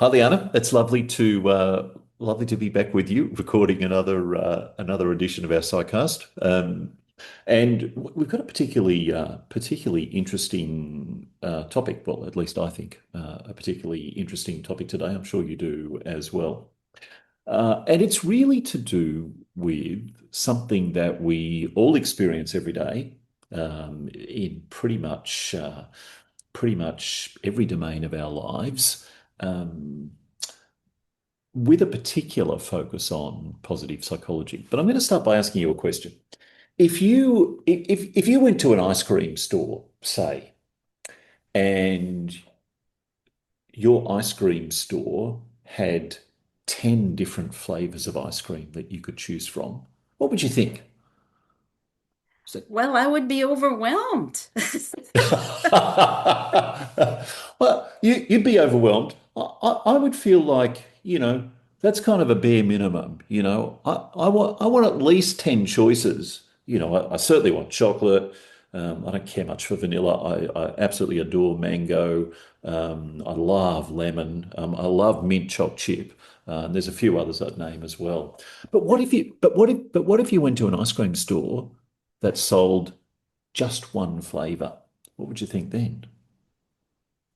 Hi, Liana. It's lovely to be back with you, recording another edition of our SciCast. And we've got a particularly interesting topic. Well, at least I think a particularly interesting topic today. I'm sure you do as well. And it's really to do with something that we all experience every day in pretty much every domain of our lives. Um, with a particular focus on positive psychology. But I'm going to start by asking you a question. If you went to an ice cream store, say, and your ice cream store had 10 different flavors of ice cream that you could choose from, what would you think? Is Well, I would be overwhelmed. Well, you'd be overwhelmed. I would feel like, that's kind of a bare minimum. I want at least 10 choices. I certainly want chocolate. I don't care much for vanilla. I absolutely adore mango. I love lemon. I love mint choc chip. And there's a few others I'd name as well. But what if you went to an ice cream store that sold just one flavor? What would you think then?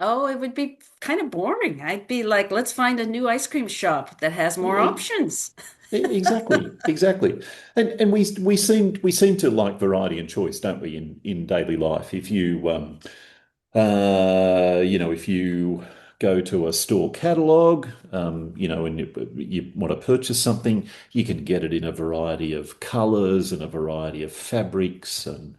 Oh, it would be kind of boring. I'd be like, let's find a new ice cream shop that has more E- options. exactly. And we seem to like variety and choice, don't we, in daily life? If you go to a store catalog, and you want to purchase something, you can get it in a variety of colors and a variety of fabrics and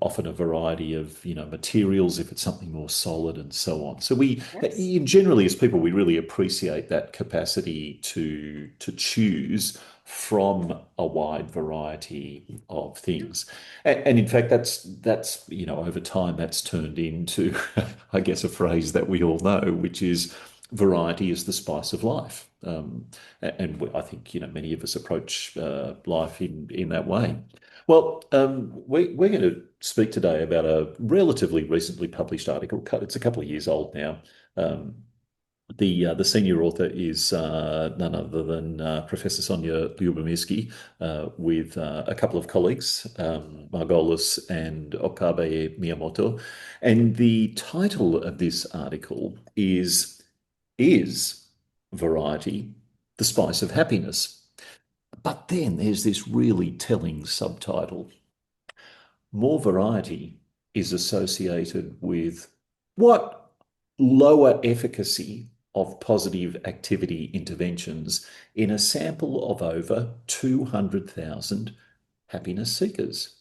often a variety of, materials if it's something more solid and so on. So Yes. generally as people, we really appreciate that capacity to choose from a wide variety of things. And in fact, that's over time that's turned into, I guess, a phrase that we all know, which is variety is the spice of life. And I think many of us approach life in that way. Well, we're going to speak today about a relatively recently published article. It's a couple of years old now. Um, the senior author is none other than Professor Sonia Lyubomirsky, with a couple of colleagues, Margolis and Okabe Miyamoto. And the title of this article is Variety, the Spice of Happiness? But then there's this really telling subtitle. More variety is associated with what lower efficacy of positive activity interventions in a sample of over 200,000 happiness seekers.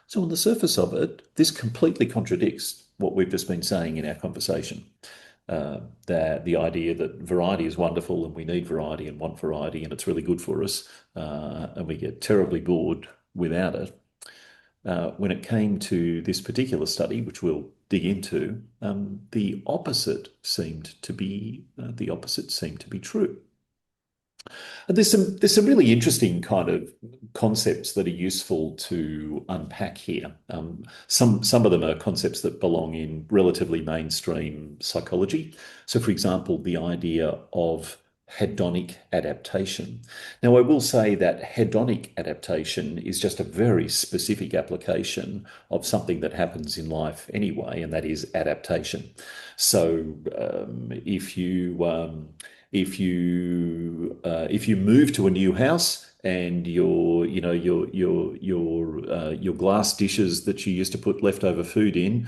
So, on the surface of it, this completely contradicts what we've just been saying in our conversation. That the idea that variety is wonderful and we need variety and want variety and it's really good for us, and we get terribly bored without it. When it came to this particular study, which we'll dig into, the opposite seemed to be true. And there's some really interesting kind of concepts that are useful to unpack here. Some of them are concepts that belong in relatively mainstream psychology. So, for example, the idea of hedonic adaptation. Now, I will say that hedonic adaptation is just a very specific application of something that happens in life anyway, and that is adaptation. So, if you move to a new house and your glass dishes that you used to put leftover food in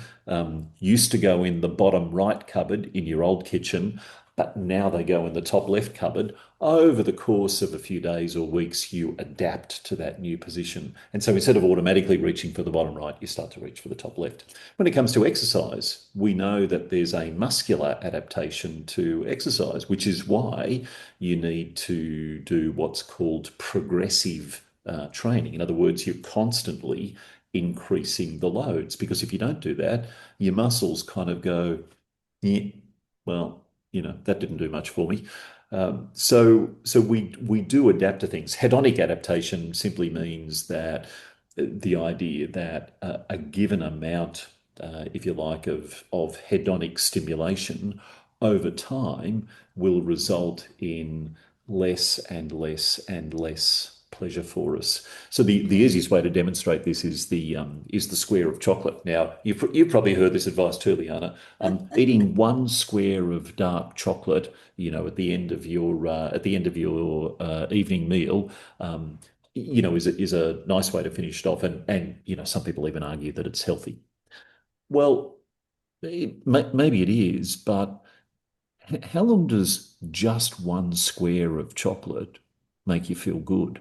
used to go in the bottom right cupboard in your old kitchen, but now they go in the top left cupboard. Over the course of a few days or weeks, you adapt to that new position. And so instead of automatically reaching for the bottom right, you start to reach for the top left. When it comes to exercise, we know that there's a muscular adaptation to exercise, which is why you need to do what's called progressive training. In other words, you're constantly increasing the loads, because if you don't do that, your muscles kind of go, yeah, well, that didn't do much for me. So we do adapt to things. Hedonic adaptation simply means that the idea that a given amount, if you like, of hedonic stimulation over time will result in less and less and less pleasure for us. So the easiest way to demonstrate this is the square of chocolate. Now you've probably heard this advice too, Liana. Eating one square of dark chocolate, at the end of your evening meal, is a nice way to finish it off. And some people even argue that it's healthy. Well, maybe it is, but how long does just one square of chocolate make you feel good?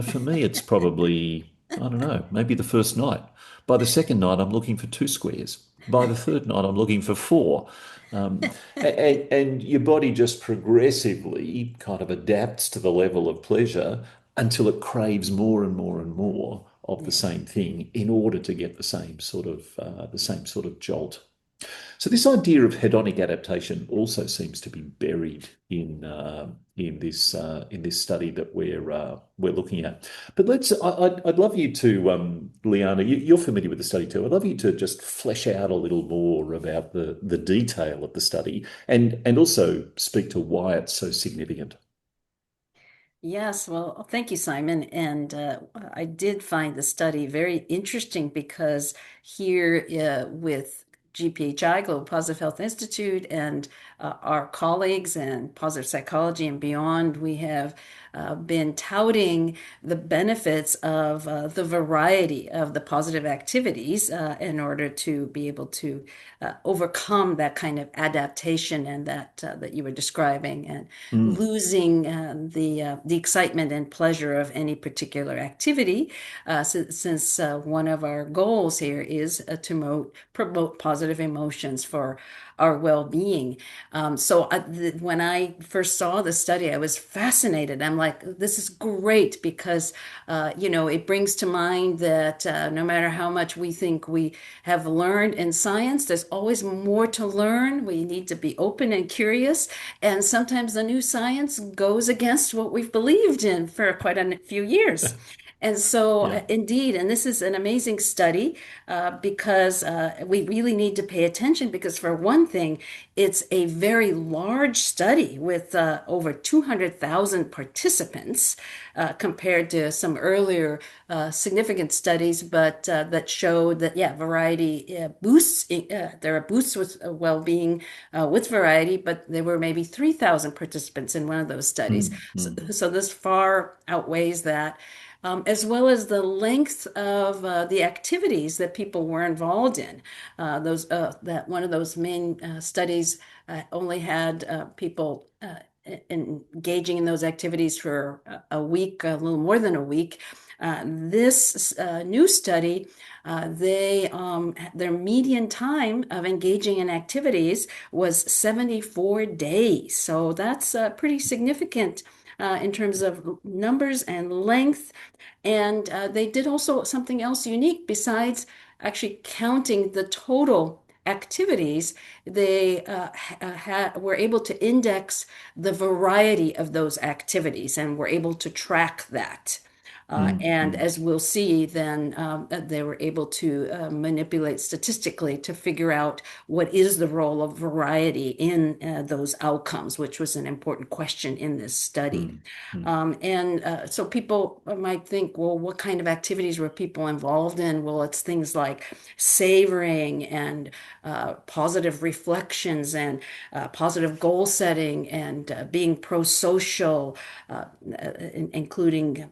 For me, it's probably, I don't know, maybe the first night. By the second night, I'm looking for two squares. By the third night, I'm looking for four. And your body just progressively kind of adapts to the level of pleasure until it craves more and more and more of the Yeah. same thing in order to get the same sort of jolt. So this idea of hedonic adaptation also seems to be buried in this study that we're looking at. But I'd love you to, Liana, you're familiar with the study too. I'd love you to just flesh out a little more about the detail of the study and also speak to why it's so significant. Yes, well, thank you, Simon. And I did find the study very interesting because here with GPHI, Global Positive Health Institute, and our colleagues and positive psychology and beyond, we have been touting the benefits of the variety of the positive activities in order to be able to overcome that kind of adaptation and that you were describing, and Mm, losing the excitement and pleasure of any particular activity, since one of our goals here is to promote positive emotions for our well-being. When I first saw the study, I was fascinated. I'm like, this is great because, it brings to mind that no matter how much we think we have learned in science, there's always more to learn. We need to be open and curious. And sometimes the new science goes against what we've believed in for quite a few years. And so, yeah. indeed, and this is an amazing study because we really need to pay attention because, for one thing, it's a very large study with over 200,000 participants compared to some earlier significant studies, but that showed that, yeah, variety boosts, there are boosts with well-being with variety, but there were maybe 3,000 participants in one of those studies. Mm, So, mm, so this far outweighs that. As well as the length of the activities that people were involved in. Those that one of those main studies only had people engaging in those activities for a week, a little more than a week. This new study, their median time of engaging in activities was 74 days. So that's pretty significant in terms of numbers and length. And they did also something else unique besides actually counting the total activities. They were able to index the variety of those activities and were able to track that. mm, And mm, as we'll see, then they were able to manipulate statistically to figure out what is the role of variety in those outcomes, which was an important question in this study. mm, mm, And so people might think, well, what kind of activities were people involved in? Well, it's things like savoring and positive reflections and positive goal setting and being pro-social, including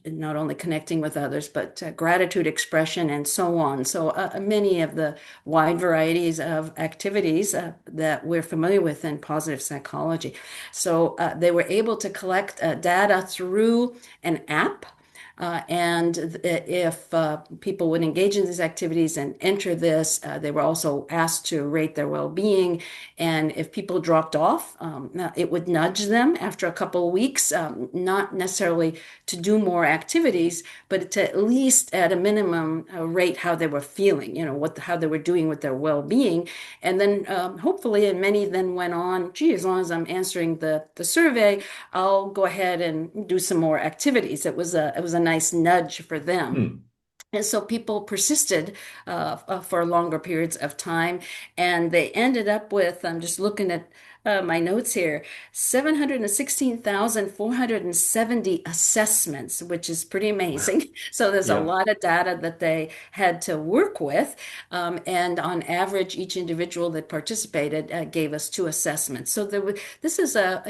not only connecting with others, but gratitude expression and so on. So many of the wide varieties of activities that we're familiar with in positive psychology. So they were able to collect data through an app. And if people would engage in these activities and enter this, they were also asked to rate their well-being. And if people dropped off, it would nudge them after a couple of weeks, not necessarily to do more activities, but to at least at a minimum rate how they were feeling, how they were doing with their well-being. And then hopefully, and many then went on, gee, as long as I'm answering the survey, I'll go ahead and do some more activities. It was a nice nudge for them. mm. And so people persisted for longer periods of time, and they ended up with, I'm just looking at my notes here, 716,470 assessments, which is pretty Wow. amazing. So there's a Yeah. lot of data that they had to work with. And on average, each individual that participated gave us two assessments. So this is a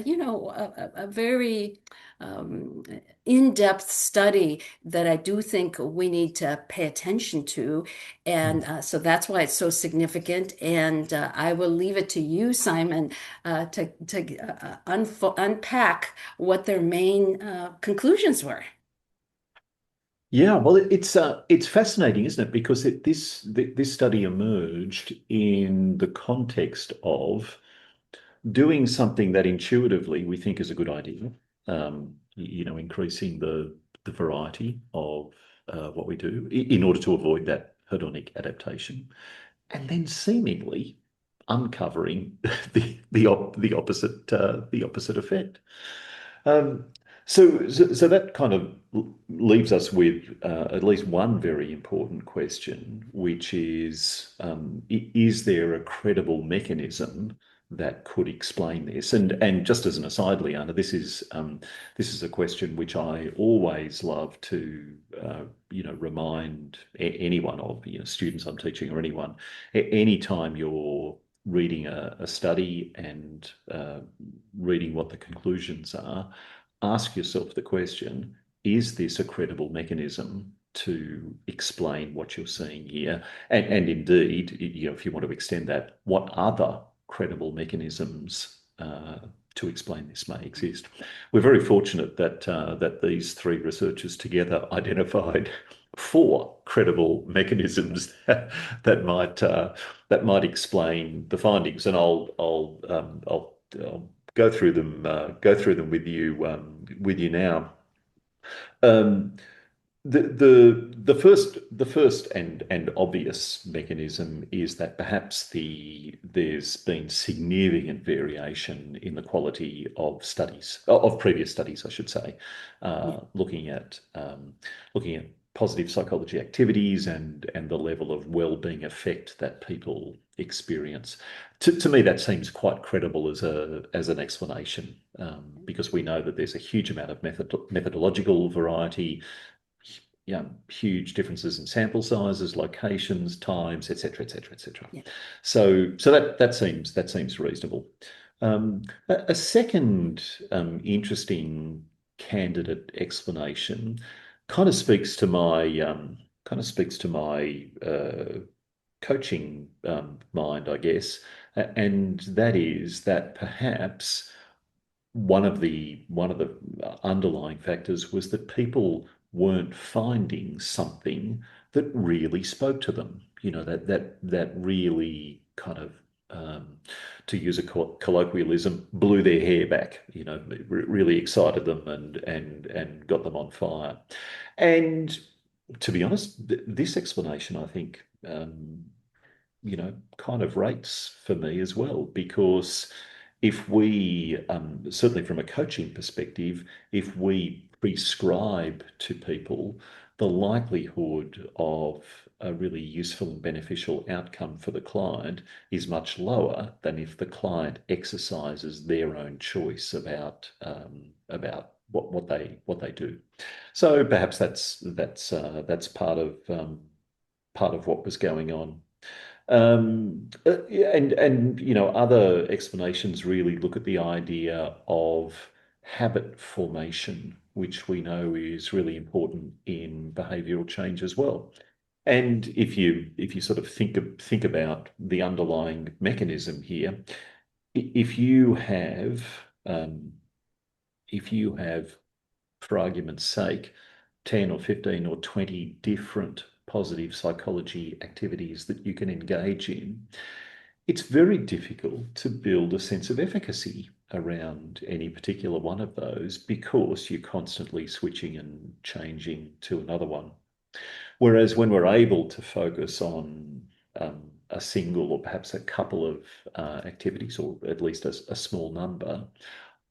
very um, in-depth study that I do think we need to pay attention to. And so that's why it's so significant. And I will leave it to you, Simon, to unpack what their main conclusions were. Yeah, well, it's fascinating, isn't it? Because this study emerged in the context of doing something that intuitively we think is a good idea. Increasing the variety of what we do in order to avoid that hedonic adaptation, and then seemingly uncovering the opposite effect. Um, so that kind of leaves us with at least one very important question, which is there a credible mechanism that could explain this? And just as an aside, Liana, this is a question which I always love to remind anyone of, students I'm teaching or anyone, anytime you're reading a study and reading what the conclusions are, ask yourself the question, is this a credible mechanism to explain what you're seeing here? And indeed, if you want to extend that, what other credible mechanisms to explain this may exist? We're very fortunate that these three researchers together identified four credible mechanisms that might explain the findings, and I'll go through them with you now. Um, the first and obvious mechanism is that perhaps there's been significant variation in the quality of previous studies, I should say, Yeah. looking at positive psychology activities and the level of well-being effect that people experience. To me, that seems quite credible as an explanation, because we know that there's a huge amount of methodological variety, huge differences in sample sizes, locations, times, etc., etc., etc. Yeah. So that seems reasonable. A second interesting candidate explanation kind of speaks to my coaching mind, I guess, and that is that perhaps one of the underlying factors was that people weren't finding something that really spoke to them. That really kind of, to use a colloquialism, blew their hair back. Really excited them and got them on fire. And to be honest, this explanation, I think, kind of rates for me as well, because if we, certainly from a coaching perspective, if we prescribe to people, the likelihood of a really useful and beneficial outcome for the client is much lower than if the client exercises their own choice about what they do. So perhaps that's part of what was going on. And other explanations really look at the idea of habit formation, which we know is really important in behavioral change as well. And if you sort of think about the underlying mechanism here, if you have um, if you have, for argument's sake, 10 or 15 or 20 different positive psychology activities that you can engage in, it's very difficult to build a sense of efficacy around any particular one of those because you're constantly switching and changing to another one. Whereas when we're able to focus on a single or perhaps a couple of activities, or at least a small number,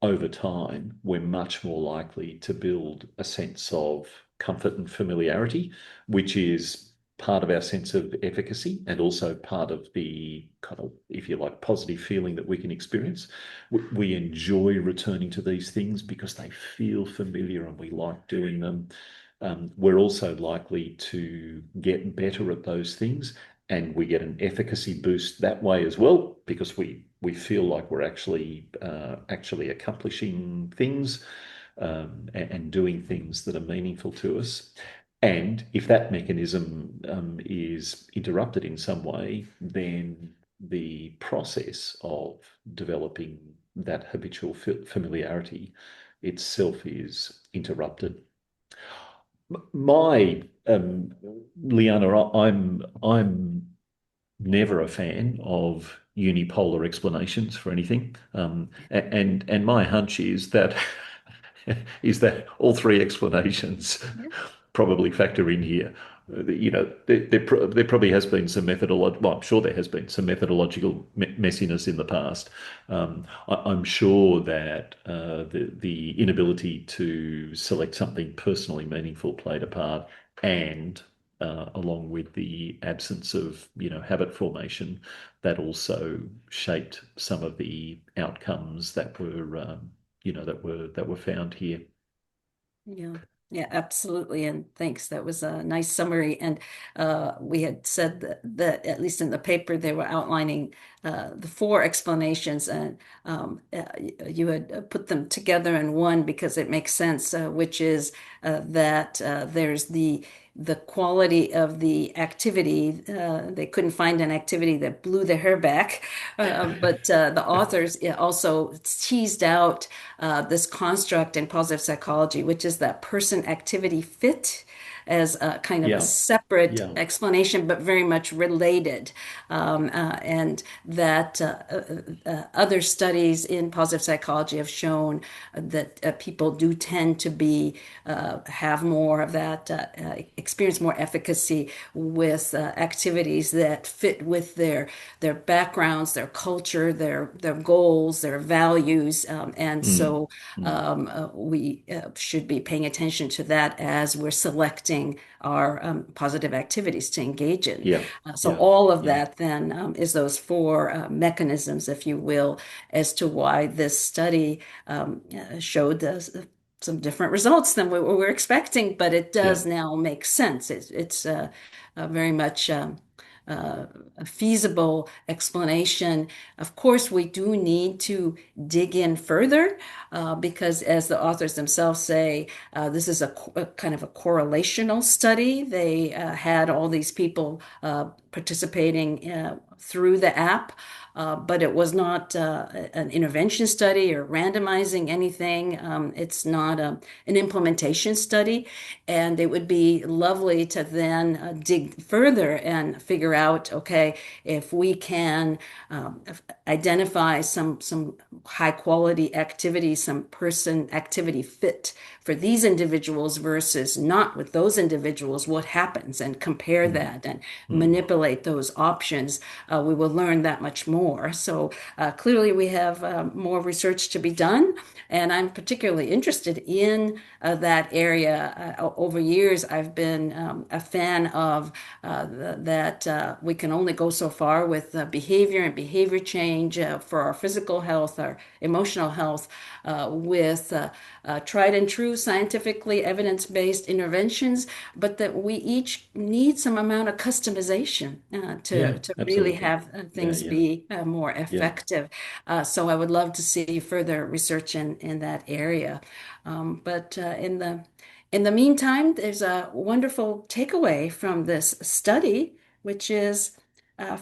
over time, we're much more likely to build a sense of comfort and familiarity, which is part of our sense of efficacy and also part of the kind of, if you like, positive feeling that we can experience. We enjoy returning to these things because they feel familiar and we like doing them. We're also likely to get better at those things, and we get an efficacy boost that way as well because we feel like we're actually accomplishing things, and doing things that are meaningful to us. And if that mechanism is interrupted in some way, then the process of developing that habitual familiarity itself is interrupted. My Liana, I'm never a fan of unipolar explanations for anything, and my hunch is that is that all three explanations Yeah. probably factor in here. There probably has been some methodological, well, I'm sure there has been some methodological messiness in the past. I'm sure that the inability to select something personally meaningful played a part, and along with the absence of, habit formation, that also shaped some of the outcomes that were, that were found here. Yeah, yeah, absolutely. And thanks. That was a nice summary. And we had said that at least in the paper, they were outlining the four explanations, and you had put them together in one because it makes sense, which is that there's the quality of the activity. They couldn't find an activity that blew their hair back, but the authors also teased out this construct in positive psychology, which is that person activity fit, as a kind of a Yeah, separate yeah, explanation, but very much related. And that other studies in positive psychology have shown that people do tend to be have more of that experience more efficacy with activities that fit with their backgrounds, their culture, their goals, their values, and mm, so mm, we should be paying attention to that as we're selecting our positive activities to engage in. yeah, So yeah, all of yeah, that then is those four mechanisms, if you will, as to why this study showed us some different results than we were expecting, but it yeah, does now make sense. It's very much a feasible explanation. Of course, we do need to dig in further because, as the authors themselves say, this is a kind of a correlational study. They had all these people participating through the app. But it was not an intervention study or randomizing anything. It's not an implementation study. And it would be lovely to then dig further and figure out, okay, if we can identify some high quality activity, some person activity fit for these individuals versus not with those individuals, what happens, and compare mm, that and mm, manipulate those options, we will learn that much more. So clearly, we have more research to be done, and I'm particularly interested in that area. Over years, I've been a fan of that we can only go so far with behavior and behavior change for our physical health, our emotional health, with tried and true, scientifically evidence-based interventions, but that we each need some amount of customization yeah, to really absolutely. have Yeah, things yeah, be more yeah, effective. So I would love to see further research in that area. But in the meantime, there's a wonderful takeaway from this study, which is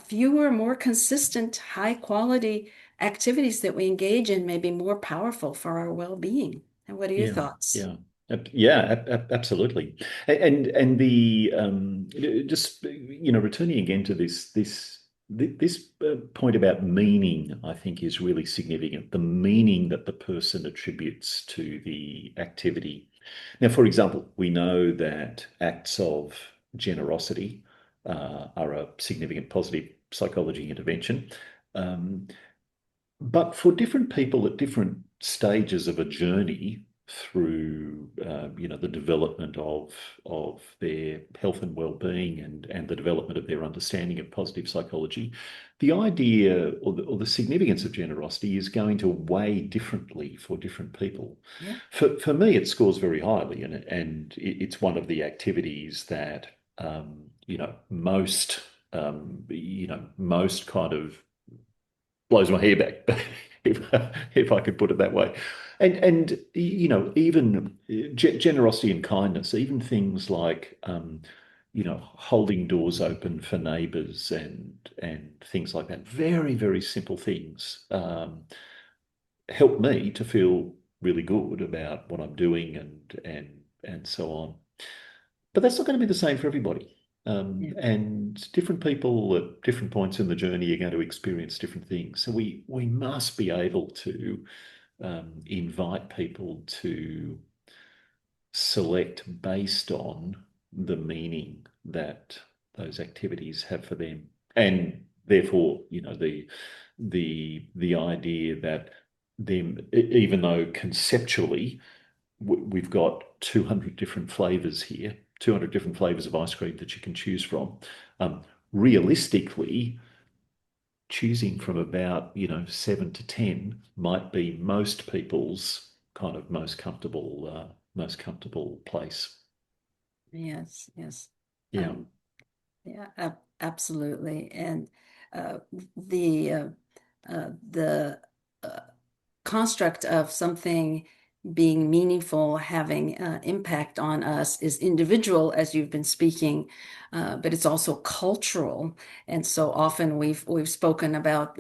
fewer, more consistent, high quality activities that we engage in may be more powerful for our well-being. And what are your yeah, thoughts? yeah. Yeah, absolutely. And the just returning again to this point about meaning, I think is really significant. The meaning that the person attributes to the activity. Now, for example, we know that acts of generosity are a significant positive psychology intervention. Um, but for different people at different stages of a journey through the development of their health and well-being and the development of their understanding of positive psychology, the idea or the significance of generosity is going to weigh differently for different people. Yeah. For me, it scores very highly, and it's one of the activities that most kind of blows my hair back, if I could put it that way. And even generosity and kindness, even things like holding doors open for neighbours and things like that. Very, very simple things help me to feel really good about what I'm doing and so on. But that's not going to be the same for everybody. Yeah. And different people at different points in the journey are going to experience different things. So we must be able to invite people to select based on the meaning that those activities have for them, and therefore, the idea that them, even though conceptually we've got 200 different flavors here, 200 different flavors of ice cream that you can choose from. Um, Realistically, choosing from about, 7 to 10 might be most people's kind of most comfortable place. Yes, yes. Yeah. Um, yeah, absolutely. And uh, the uh, the construct of something being meaningful, having impact on us is individual, as you've been speaking, but it's also cultural. And so often we've spoken about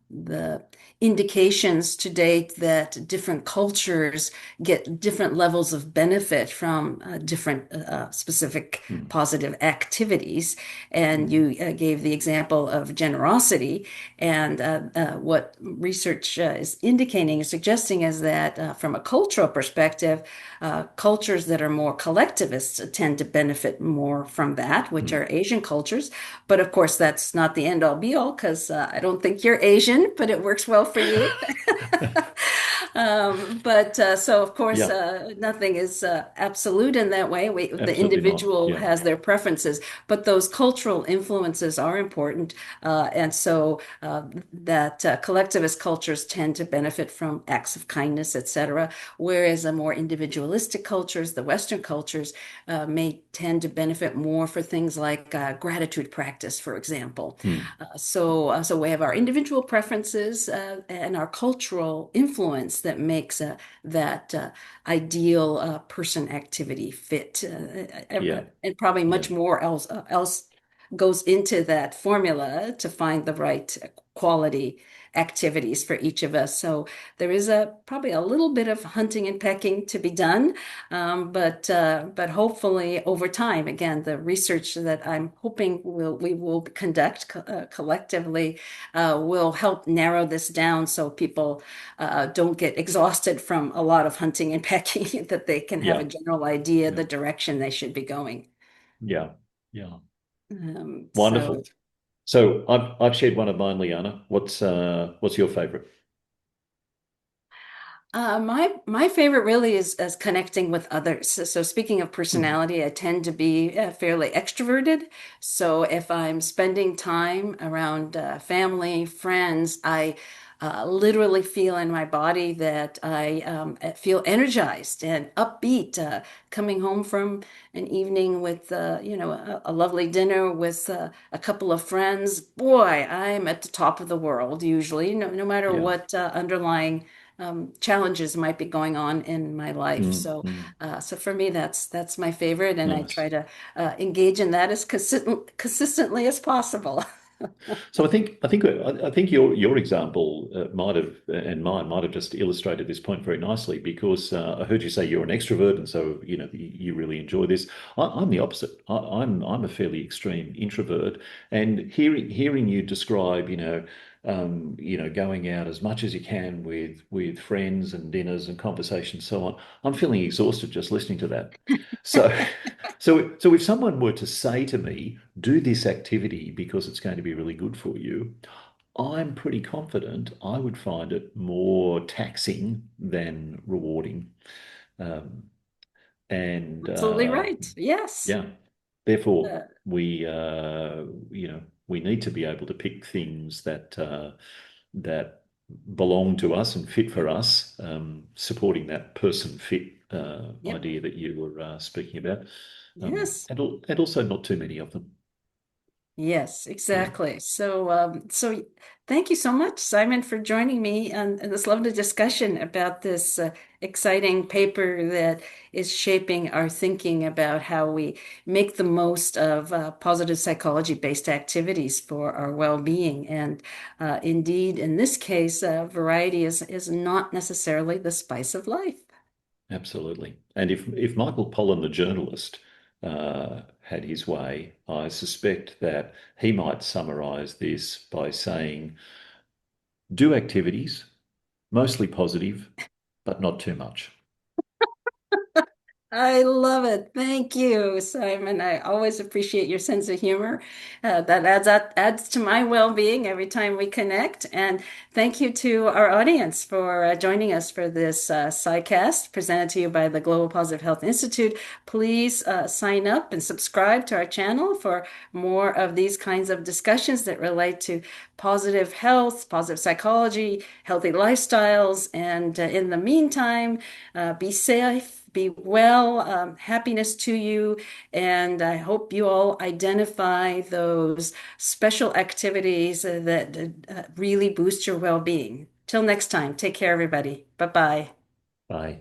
the indications to date that different cultures get different levels of benefit from different specific Mm, positive activities. And mm, you gave the example of generosity. And what research is indicating, is suggesting, is that from a cultural perspective, cultures that are more collectivists tend to benefit more from that, which mm. are Asian cultures. But of course, that's not the end all be all, because I don't think you're Asian, but it works well for you. But so, of course, Yeah, nothing is absolute in that way. The absolutely not. individual Yeah, has their preferences, but those cultural influences are important. And so that collectivist cultures tend to benefit from acts of kindness, etc., whereas the more individualistic cultures, the Western cultures, may tend to benefit more for things like gratitude practice, for example. mm, So we have our individual preferences and our cultural influence that makes that ideal person activity fit, yeah, and probably yeah, much more else goes into that formula to find the right quality activities for each of us. So there is probably a little bit of hunting and pecking to be done, but hopefully over time, again, the research that I'm hoping we will conduct collectively will help narrow this down, so people don't get exhausted from a lot of hunting and pecking, that they can have a yeah, general idea yeah, the direction they should be going. yeah, yeah. So. Wonderful. So I've shared one of mine, Liana. What's your favorite? My favorite really is connecting with others. So speaking of Mm, personality, I tend to be fairly extroverted. So if I'm spending time around family, friends, I literally feel in my body that I feel energized and upbeat. Coming home from an evening with a lovely dinner with a couple of friends, boy, I'm at the top of the world usually. No matter yeah. what underlying challenges might be going on in my life. Mm, So, mm. so for me, that's my favorite, and I try Nice. to engage in that as consistently as possible. So I think your example might have and mine might have just illustrated this point very nicely, because I heard you say you're an extrovert, and so you really enjoy this. I'm the opposite. I'm a fairly extreme introvert, and hearing you describe going out as much as you can with friends and dinners and conversations, so on. I'm feeling exhausted just listening to that. So. So if someone were to say to me, do this activity because it's going to be really good for you, I'm pretty confident I would find it more taxing than rewarding. Um, and Absolutely right. Yes. yeah, therefore Uh, we need to be able to pick things that belong to us and fit for us, supporting that person fit yep. idea that you were speaking about, Yes. and also not too many of them. Yes, Yeah, exactly. So thank you so much, Simon, for joining me on this lovely discussion about this exciting paper that is shaping our thinking about how we make the most of positive psychology-based activities for our well-being. And indeed, in this case, variety is not necessarily the spice of life. absolutely. And if Michael Pollan, the journalist, had his way, I suspect that he might summarize this by saying, do activities, mostly positive, but not too much. I love it. Thank you, Simon. I always appreciate your sense of humor. That adds to my well-being every time we connect. And thank you to our audience for joining us for this SciCast presented to you by the Global Positive Health Institute. Please sign up and subscribe to our channel for more of these kinds of discussions that relate to positive health, positive psychology, healthy lifestyles. And in the meantime, be safe, be well, happiness to you. And I hope you all identify those special activities that really boost your well being. Till next time, take care, everybody. Bye bye. Bye.